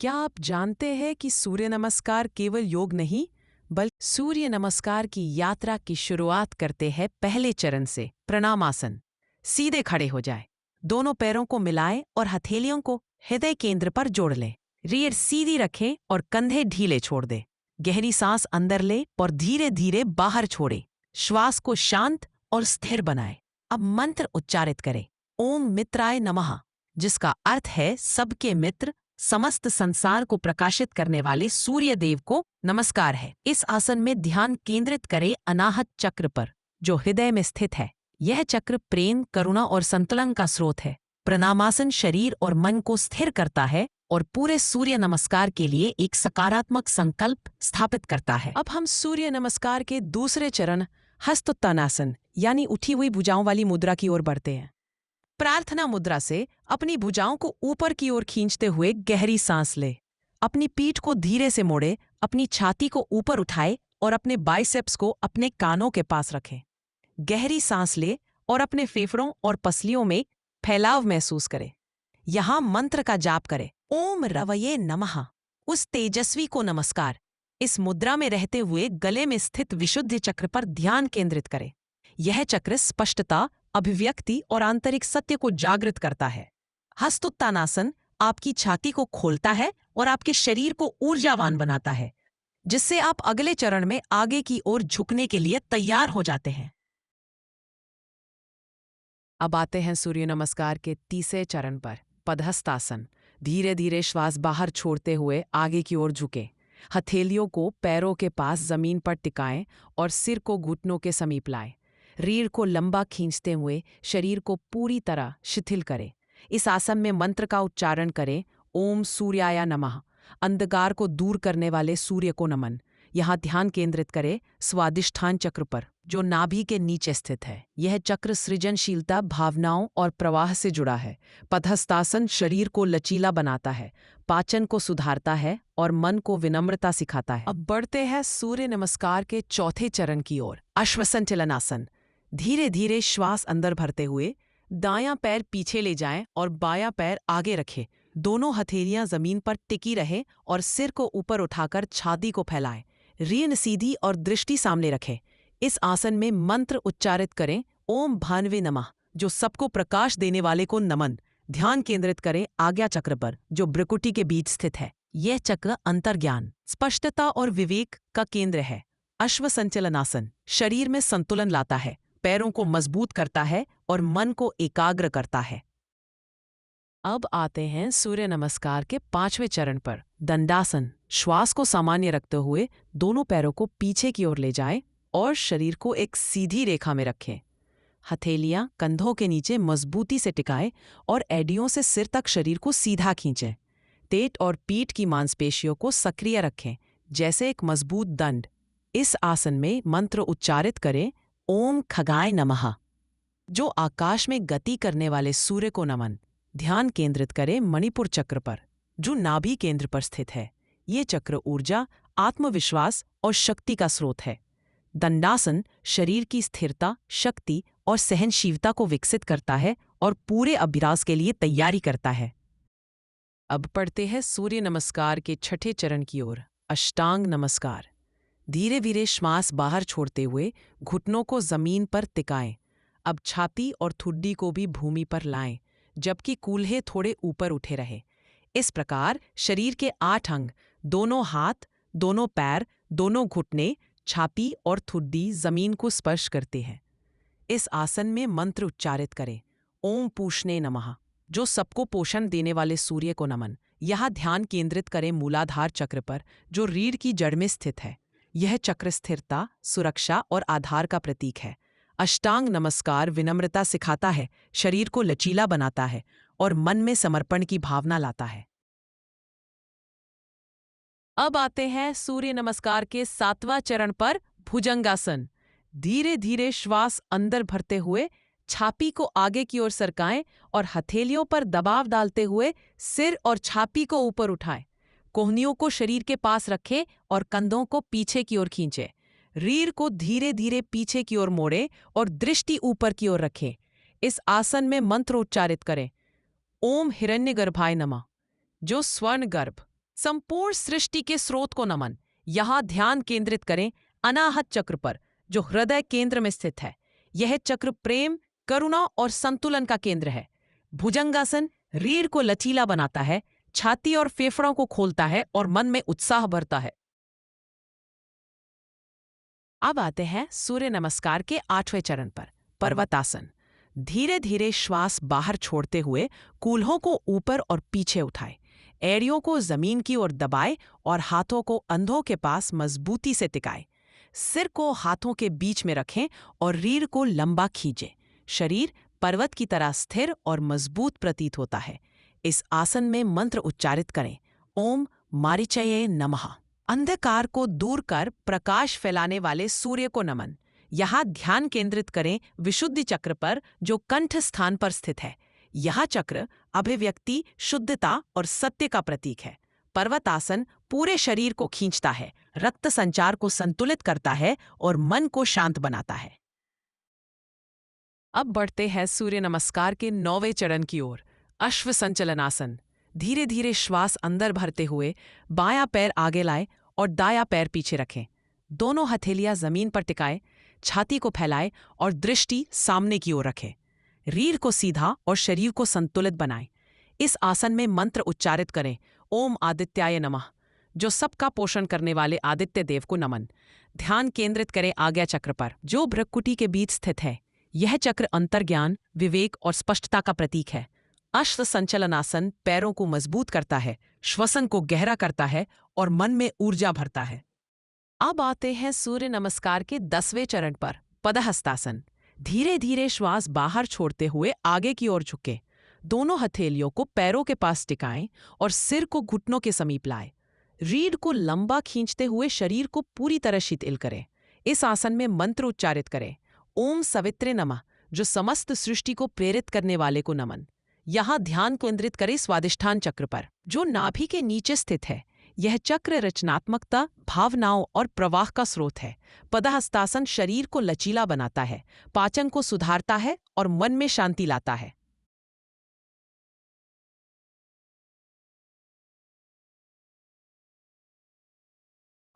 क्या आप जानते हैं कि सूर्य नमस्कार केवल योग नहीं, बल्कि सूर्य नमस्कार की यात्रा की शुरुआत करते हैं पहले चरण से, प्रणामासन। सीधे खड़े हो जाए, दोनों पैरों को मिलाएं और हथेलियों को हृदय केंद्र पर जोड़ लें। रीढ़ सीधी रखें और कंधे ढीले छोड़ दें। गहरी सांस अंदर ले और धीरे धीरे बाहर छोड़ें। श्वास को शांत और स्थिर बनाएं। अब मंत्र उच्चारित करें, ओम मित्राय नमः, जिसका अर्थ है सबके मित्र, समस्त संसार को प्रकाशित करने वाले सूर्य देव को नमस्कार है। इस आसन में ध्यान केंद्रित करें अनाहत चक्र पर, जो हृदय में स्थित है। यह चक्र प्रेम, करुणा और संतुलन का स्रोत है। प्रणामासन शरीर और मन को स्थिर करता है और पूरे सूर्य नमस्कार के लिए एक सकारात्मक संकल्प स्थापित करता है। अब हम सूर्य नमस्कार के दूसरे चरण हस्तोत्तानासन यानी उठी हुई भुजाओं वाली मुद्रा की ओर बढ़ते हैं। प्रार्थना मुद्रा से अपनी भुजाओं को ऊपर की ओर खींचते हुए गहरी सांस ले। अपनी पीठ को धीरे से मोड़े, अपनी छाती को ऊपर उठाए और अपने बाइसेप्स को अपने कानों के पास रखें। गहरी सांस ले और अपने फेफड़ों और पसलियों में फैलाव महसूस करें। यहां मंत्र का जाप करें, ओम रवये नमः, उस तेजस्वी को नमस्कार। इस मुद्रा में रहते हुए गले में स्थित विशुद्ध चक्र पर ध्यान केंद्रित करें। यह चक्र स्पष्टता, अभिव्यक्ति और आंतरिक सत्य को जागृत करता है। हस्तोत्तानासन आपकी छाती को खोलता है और आपके शरीर को ऊर्जावान बनाता है, जिससे आप अगले चरण में आगे की ओर झुकने के लिए तैयार हो जाते हैं। अब आते हैं सूर्य नमस्कार के तीसरे चरण पर, पदहस्तासन। धीरे धीरे श्वास बाहर छोड़ते हुए आगे की ओर झुकें। हथेलियों को पैरों के पास जमीन पर टिकाएं और सिर को घुटनों के समीप लाएं। रीढ़ को लंबा खींचते हुए शरीर को पूरी तरह शिथिल करें। इस आसन में मंत्र का उच्चारण करें, ओम सूर्याय नमः, अंधकार को दूर करने वाले सूर्य को नमन। यहाँ ध्यान केंद्रित करें स्वादिष्ठान चक्र पर, जो नाभि के नीचे स्थित है। यह चक्र सृजनशीलता, भावनाओं और प्रवाह से जुड़ा है। पदहस्तासन शरीर को लचीला बनाता है, पाचन को सुधारता है और मन को विनम्रता सिखाता है। अब बढ़ते हैं सूर्य नमस्कार के चौथे चरण की ओर, अश्वसंचलनासन। धीरे धीरे श्वास अंदर भरते हुए दायां पैर पीछे ले जाएं और बायां पैर आगे रखें। दोनों हथेलियां जमीन पर टिकी रहें और सिर को ऊपर उठाकर छाती को फैलाएं। रीढ़ सीधी और दृष्टि सामने रखें। इस आसन में मंत्र उच्चारित करें, ओम भानवे नमः, जो सबको प्रकाश देने वाले को नमन। ध्यान केंद्रित करें आज्ञा चक्र पर, जो भ्रुकुटी के बीच स्थित है। यह चक्र अंतर्ज्ञान, स्पष्टता और विवेक का केंद्र है। अश्वसंचलनासन शरीर में संतुलन लाता है, पैरों को मजबूत करता है और मन को एकाग्र करता है। अब आते हैं सूर्य नमस्कार के पांचवें चरण पर, दंडासन। श्वास को सामान्य रखते हुए दोनों पैरों को पीछे की ओर ले जाएं और शरीर को एक सीधी रेखा में रखें। हथेलियां कंधों के नीचे मजबूती से टिकाएं और एडियों से सिर तक शरीर को सीधा खींचें। पेट और पीठ की मांसपेशियों को सक्रिय रखें, जैसे एक मजबूत दंड। इस आसन में मंत्र उच्चारित करें, ओम खगाय नमः, जो आकाश में गति करने वाले सूर्य को नमन। ध्यान केंद्रित करें मणिपुर चक्र पर, जो नाभि केंद्र पर स्थित है। ये चक्र ऊर्जा, आत्मविश्वास और शक्ति का स्रोत है। दंडासन शरीर की स्थिरता, शक्ति और सहनशीलता को विकसित करता है और पूरे अभ्यास के लिए तैयारी करता है। अब पढ़ते हैं सूर्य नमस्कार के छठे चरण की ओर, अष्टांग नमस्कार। धीरे धीरे श्वास बाहर छोड़ते हुए घुटनों को जमीन पर टिकाएं। अब छाती और ठुड्डी को भी भूमि पर लाएं, जबकि कूल्हे थोड़े ऊपर उठे रहे। इस प्रकार शरीर के 8 अंग, दोनों हाथ, दोनों पैर, दोनों घुटने, छाती और ठुड्डी जमीन को स्पर्श करते हैं। इस आसन में मंत्र उच्चारित करें, ओम पूषणे नमः, जो सबको पोषण देने वाले सूर्य को नमन। यहाँ ध्यान केंद्रित करें मूलाधार चक्र पर, जो रीढ़ की जड़ में स्थित है। यह चक्र स्थिरता, सुरक्षा और आधार का प्रतीक है। अष्टांग नमस्कार विनम्रता सिखाता है, शरीर को लचीला बनाता है और मन में समर्पण की भावना लाता है। अब आते हैं सूर्य नमस्कार के 7वां चरण पर, भुजंगासन। धीरे धीरे श्वास अंदर भरते हुए छाती को आगे की ओर सरकाएं और हथेलियों पर दबाव डालते हुए सिर और छाती को ऊपर उठाएं। कोहनियों को शरीर के पास रखें और कंधों को पीछे की ओर खींचें। रीढ़ को धीरे धीरे पीछे की ओर मोड़ें और दृष्टि ऊपर की ओर रखें। इस आसन में मंत्र उच्चारित करें, ओम हिरण्यगर्भाय नमः, जो स्वर्ण गर्भ, संपूर्ण सृष्टि के स्रोत को नमन। यहाँ ध्यान केंद्रित करें अनाहत चक्र पर, जो हृदय केंद्र में स्थित है। यह चक्र प्रेम, करुणा और संतुलन का केंद्र है। भुजंगासन रीढ़ को लचीला बनाता है, छाती और फेफड़ों को खोलता है और मन में उत्साह भरता है। अब आते हैं सूर्य नमस्कार के 8वें चरण पर, पर्वतासन। धीरे धीरे श्वास बाहर छोड़ते हुए कूल्हों को ऊपर और पीछे उठाए, एड़ियों को जमीन की ओर दबाए और हाथों को अंधों के पास मजबूती से टिकाए। सिर को हाथों के बीच में रखें और रीढ़ को लंबा खींचे। शरीर पर्वत की तरह स्थिर और मजबूत प्रतीत होता है। इस आसन में मंत्र उच्चारित करें, ओम मारीचये नमः। अंधकार को दूर कर प्रकाश फैलाने वाले सूर्य को नमन। यहाँ ध्यान केंद्रित करें विशुद्धि चक्र पर, जो कंठ स्थान पर स्थित है। यह चक्र अभिव्यक्ति, शुद्धता और सत्य का प्रतीक है। पर्वतासन पूरे शरीर को खींचता है, रक्त संचार को संतुलित करता है और मन को शांत बनाता है। अब बढ़ते हैं सूर्य नमस्कार के 9वें चरण की ओर, अश्व संचलनासन। धीरे धीरे श्वास अंदर भरते हुए बायां पैर आगे लाएं और दायां पैर पीछे रखें। दोनों हथेलियां जमीन पर टिकाएं, छाती को फैलाएं और दृष्टि सामने की ओर रखें। रीढ़ को सीधा और शरीर को संतुलित बनाएं। इस आसन में मंत्र उच्चारित करें, ओम आदित्याय नमः। जो सबका पोषण करने वाले आदित्य देव को नमन। ध्यान केंद्रित करें आज्ञा चक्र पर, जो भ्रकुटी के बीच स्थित है। यह चक्र अंतर्ज्ञान, विवेक और स्पष्टता का प्रतीक है। अश्व संचलनासन पैरों को मजबूत करता है, श्वसन को गहरा करता है और मन में ऊर्जा भरता है। अब आते हैं सूर्य नमस्कार के 10वें चरण पर, पदहस्तासन। धीरे धीरे श्वास बाहर छोड़ते हुए आगे की ओर झुके। दोनों हथेलियों को पैरों के पास टिकाएं और सिर को घुटनों के समीप लाएं। रीढ़ को लंबा खींचते हुए शरीर को पूरी तरह शिथिल करें। इस आसन में मंत्र उच्चारित करें, ओम सवित्रे नमः। जो समस्त सृष्टि को प्रेरित करने वाले को नमन। यहाँ ध्यान केंद्रित करें स्वादिष्ठान चक्र पर, जो नाभि के नीचे स्थित है। यह चक्र रचनात्मकता, भावनाओं और प्रवाह का स्रोत है। पदहस्तासन शरीर को लचीला बनाता है, पाचन को सुधारता है और मन में शांति लाता है।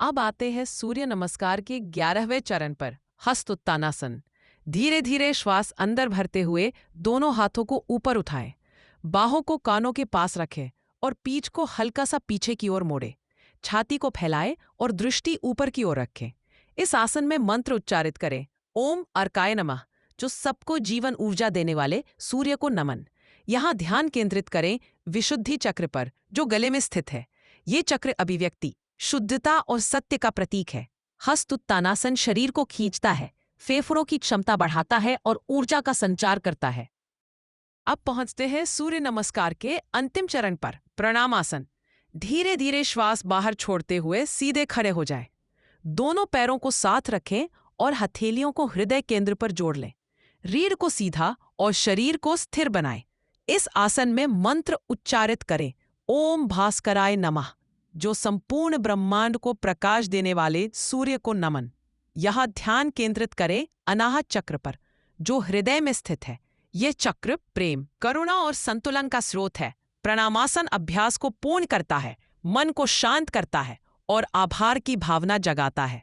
अब आते हैं सूर्य नमस्कार के 11वें चरण पर, हस्त उत्तानासन। धीरे धीरे श्वास अंदर भरते हुए दोनों हाथों को ऊपर उठाएं, बाहों को कानों के पास रखें और पीठ को हल्का सा पीछे की ओर मोड़ें। छाती को फैलाएं और दृष्टि ऊपर की ओर रखें। इस आसन में मंत्र उच्चारित करें, ओम अर्काय नमः। जो सबको जीवन ऊर्जा देने वाले सूर्य को नमन। यहाँ ध्यान केंद्रित करें विशुद्धि चक्र पर, जो गले में स्थित है। ये चक्र अभिव्यक्ति, शुद्धता और सत्य का प्रतीक है। हस्त उत्तानासन शरीर को खींचता है, फेफड़ों की क्षमता बढ़ाता है और ऊर्जा का संचार करता है। अब पहुंचते हैं सूर्य नमस्कार के अंतिम चरण पर, प्रणामासन। धीरे धीरे श्वास बाहर छोड़ते हुए सीधे खड़े हो जाएं। दोनों पैरों को साथ रखें और हथेलियों को हृदय केंद्र पर जोड़ लें। रीढ़ को सीधा और शरीर को स्थिर बनाएं। इस आसन में मंत्र उच्चारित करें, ओम भास्कराय नमः। जो संपूर्ण ब्रह्मांड को प्रकाश देने वाले सूर्य को नमन। यह ध्यान केंद्रित करें अनाहत चक्र पर, जो हृदय में स्थित है। यह चक्र प्रेम, करुणा और संतुलन का स्रोत है। प्रणामासन अभ्यास को पूर्ण करता है, मन को शांत करता है और आभार की भावना जगाता है।